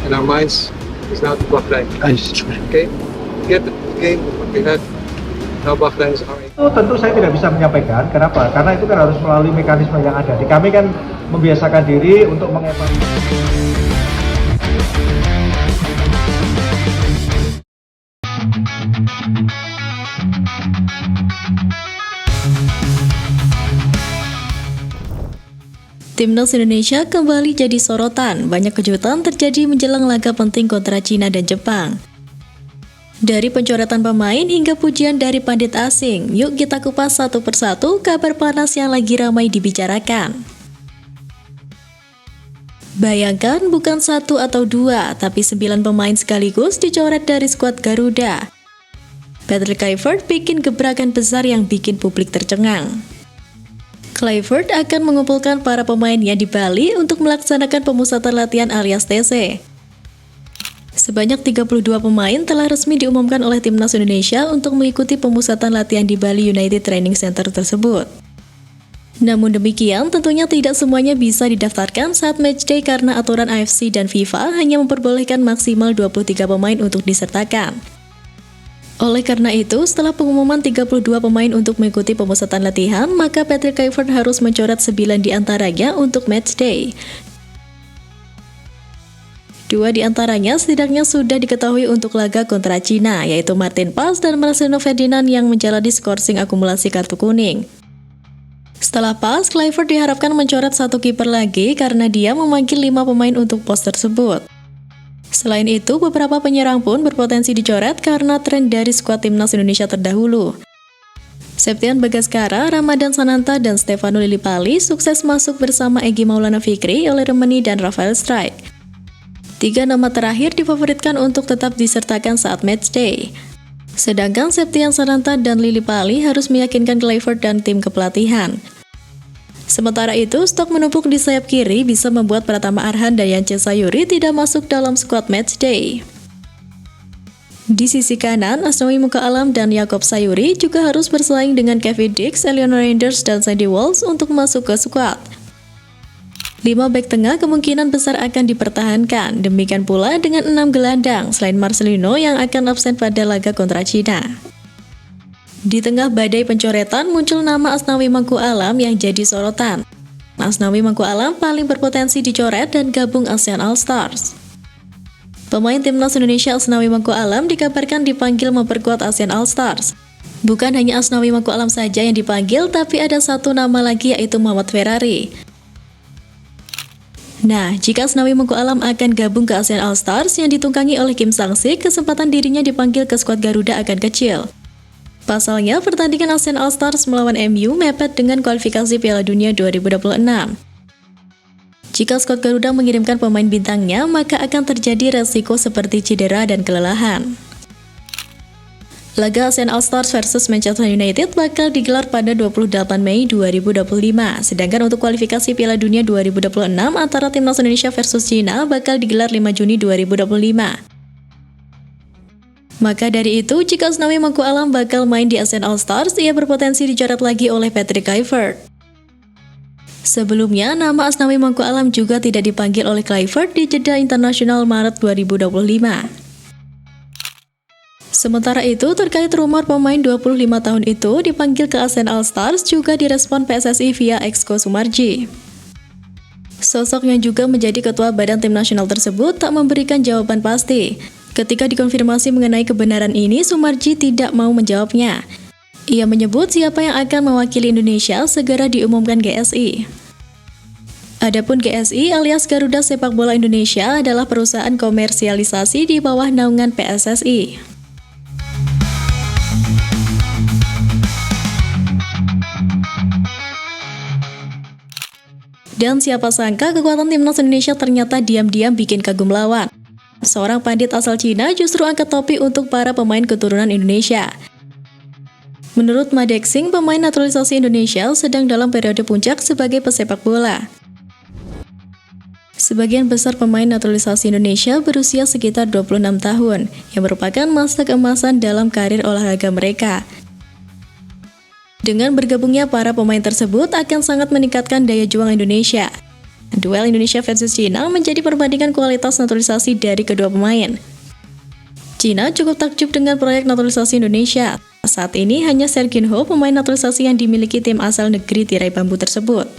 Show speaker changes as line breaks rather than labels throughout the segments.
in our minds is now to Bahrain. Okay, get the game what we had. Now Bahrain is our.
Itu tentu saya tidak bisa menyampaikan. Kenapa? Karena itu kan harus melalui mekanisme yang ada. Di kami kan membiasakan diri untuk mengevaluasi.
Timnas Indonesia kembali jadi sorotan. Banyak kejutan terjadi menjelang laga penting kontra Cina dan Jepang. Dari pencoretan pemain hingga pujian dari pandit asing, yuk kita kupas satu persatu kabar panas yang lagi ramai dibicarakan. Bayangkan bukan 1 atau 2, tapi 9 pemain sekaligus dicoret dari skuad Garuda. Patrick Kluivert bikin gebrakan besar yang bikin publik tercengang. Kluivert akan mengumpulkan para pemainnya di Bali untuk melaksanakan pemusatan latihan alias TC. Sebanyak 32 pemain telah resmi diumumkan oleh Timnas Indonesia untuk mengikuti pemusatan latihan di Bali United Training Center tersebut. Namun demikian, tentunya tidak semuanya bisa didaftarkan saat matchday karena aturan AFC dan FIFA hanya memperbolehkan maksimal 23 pemain untuk disertakan. Oleh karena itu, setelah pengumuman 32 pemain untuk mengikuti pemusatan latihan, maka Patrick Kluivert harus mencoret 9 diantaranya untuk matchday. 2 diantaranya setidaknya sudah diketahui untuk laga kontra Cina, yaitu Martin Paz dan Marcelino Ferdinand yang menjalani skorsing akumulasi kartu kuning. Setelah Paz, Kluivert diharapkan mencoret 1 kiper lagi karena dia memanggil 5 pemain untuk pos tersebut. Selain itu, beberapa penyerang pun berpotensi dicoret karena tren dari skuad Timnas Indonesia terdahulu. Septian Bagaskara, Ramadan Sananta, dan Stefano Lillipali sukses masuk bersama Egy Maulana Fikri, Ole Remeni, dan Rafael Strijk. 3 nama terakhir difavoritkan untuk tetap disertakan saat matchday. Sedangkan Septian Sananta dan Lillipali harus meyakinkan Kluivert dan tim kepelatihan. Sementara itu, stok menumpuk di sayap kiri bisa membuat Pratama Arhan dan Yance Sayuri tidak masuk dalam skuad matchday. Di sisi kanan, Asnawi Muka Alam dan Yaakob Sayuri juga harus bersaing dengan Kevin Dix, Eleanor Reinders, dan Sandy Walsh untuk masuk ke skuad. 5 bek tengah kemungkinan besar akan dipertahankan, demikian pula dengan 6 gelandang selain Marcelino yang akan absen pada laga kontra Cina. Di tengah badai pencoretan muncul nama Asnawi Mangku Alam yang jadi sorotan. Asnawi Mangku Alam paling berpotensi dicoret dan gabung ASEAN All-Stars. Pemain Timnas Indonesia Asnawi Mangku Alam dikabarkan dipanggil memperkuat ASEAN All-Stars. Bukan hanya Asnawi Mangku Alam saja yang dipanggil, tapi ada 1 nama lagi yaitu Muhammad Ferrari. Nah, jika Asnawi Mangku Alam akan gabung ke ASEAN All-Stars yang ditunggangi oleh Kim Sang-sik, kesempatan dirinya dipanggil ke skuad Garuda akan kecil. Pasalnya, pertandingan ASEAN All-Stars melawan MU mepet dengan kualifikasi Piala Dunia 2026. Jika skuad Garuda mengirimkan pemain bintangnya, maka akan terjadi resiko seperti cedera dan kelelahan. Laga ASEAN All-Stars versus Manchester United bakal digelar pada 28 Mei 2025, sedangkan untuk kualifikasi Piala Dunia 2026 antara Timnas Indonesia versus Cina bakal digelar 5 Juni 2025. Maka dari itu, jika Asnawi Mangku Alam bakal main di ASEAN All-Stars, ia berpotensi dicoret lagi oleh Patrick Kluivert. Sebelumnya, nama Asnawi Mangku Alam juga tidak dipanggil oleh Kluivert di jeda internasional Maret 2025. Sementara itu, terkait rumor pemain 25 tahun itu dipanggil ke ASEAN All-Stars juga direspon PSSI via Exco Sumarji. Sosok yang juga menjadi ketua badan tim nasional tersebut tak memberikan jawaban pasti. Ketika dikonfirmasi mengenai kebenaran ini, Sumarji tidak mau menjawabnya. Ia menyebut siapa yang akan mewakili Indonesia segera diumumkan GSI. Adapun GSI alias Garuda Sepak Bola Indonesia adalah perusahaan komersialisasi di bawah naungan PSSI. Dan siapa sangka kekuatan Timnas Indonesia ternyata diam-diam bikin kagum lawan. Seorang pandit asal Cina justru angkat topi untuk para pemain keturunan Indonesia. Menurut Ma Dexing, pemain naturalisasi Indonesia sedang dalam periode puncak sebagai pesepak bola. Sebagian besar pemain naturalisasi Indonesia berusia sekitar 26 tahun, yang merupakan masa keemasan dalam karir olahraga mereka. Dengan bergabungnya para pemain tersebut akan sangat meningkatkan daya juang Indonesia. Duel Indonesia versus Cina menjadi perbandingan kualitas naturalisasi dari kedua pemain. Cina cukup takjub dengan proyek naturalisasi Indonesia. Saat ini hanya Serginho, pemain naturalisasi yang dimiliki tim asal negeri tirai bambu tersebut.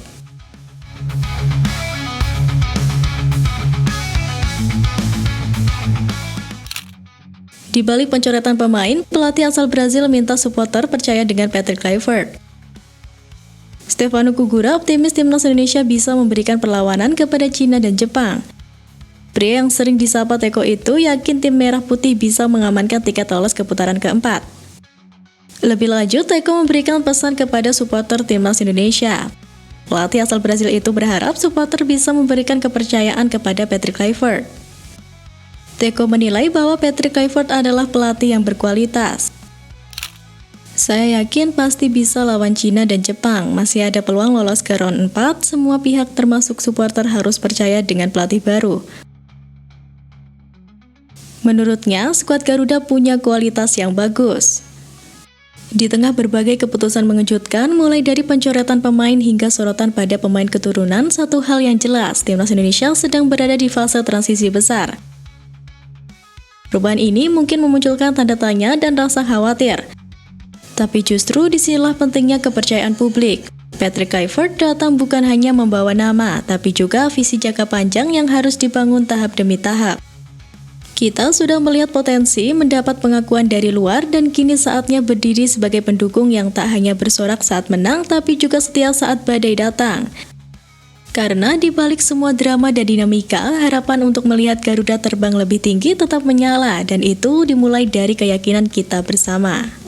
Di balik pencoretan pemain, pelatih asal Brazil minta supporter percaya dengan Patrick Kluivert. Stefano Kugura optimis timnas Indonesia bisa memberikan perlawanan kepada Cina dan Jepang. Pria yang sering disapa Teko itu yakin tim merah putih bisa mengamankan tiket lolos ke putaran keempat. Lebih lanjut, Teko memberikan pesan kepada supporter timnas Indonesia. Pelatih asal Brazil itu berharap supporter bisa memberikan kepercayaan kepada Patrick Kluivert. Teko menilai bahwa Patrick Kluivert adalah pelatih yang berkualitas. Saya yakin pasti bisa lawan Cina dan Jepang, masih ada peluang lolos ke round 4, semua pihak termasuk supporter harus percaya dengan pelatih baru. Menurutnya, skuad Garuda punya kualitas yang bagus. Di tengah berbagai keputusan mengejutkan, mulai dari pencoretan pemain hingga sorotan pada pemain keturunan, satu hal yang jelas, timnas Indonesia sedang berada di fase transisi besar. Perubahan ini mungkin memunculkan tanda tanya dan rasa khawatir. Tapi justru disinilah pentingnya kepercayaan publik. Patrick Kluivert datang bukan hanya membawa nama, tapi juga visi jangka panjang yang harus dibangun tahap demi tahap. Kita sudah melihat potensi mendapat pengakuan dari luar dan kini saatnya berdiri sebagai pendukung yang tak hanya bersorak saat menang, tapi juga setia saat badai datang. Karena di balik semua drama dan dinamika, harapan untuk melihat Garuda terbang lebih tinggi tetap menyala dan itu dimulai dari keyakinan kita bersama.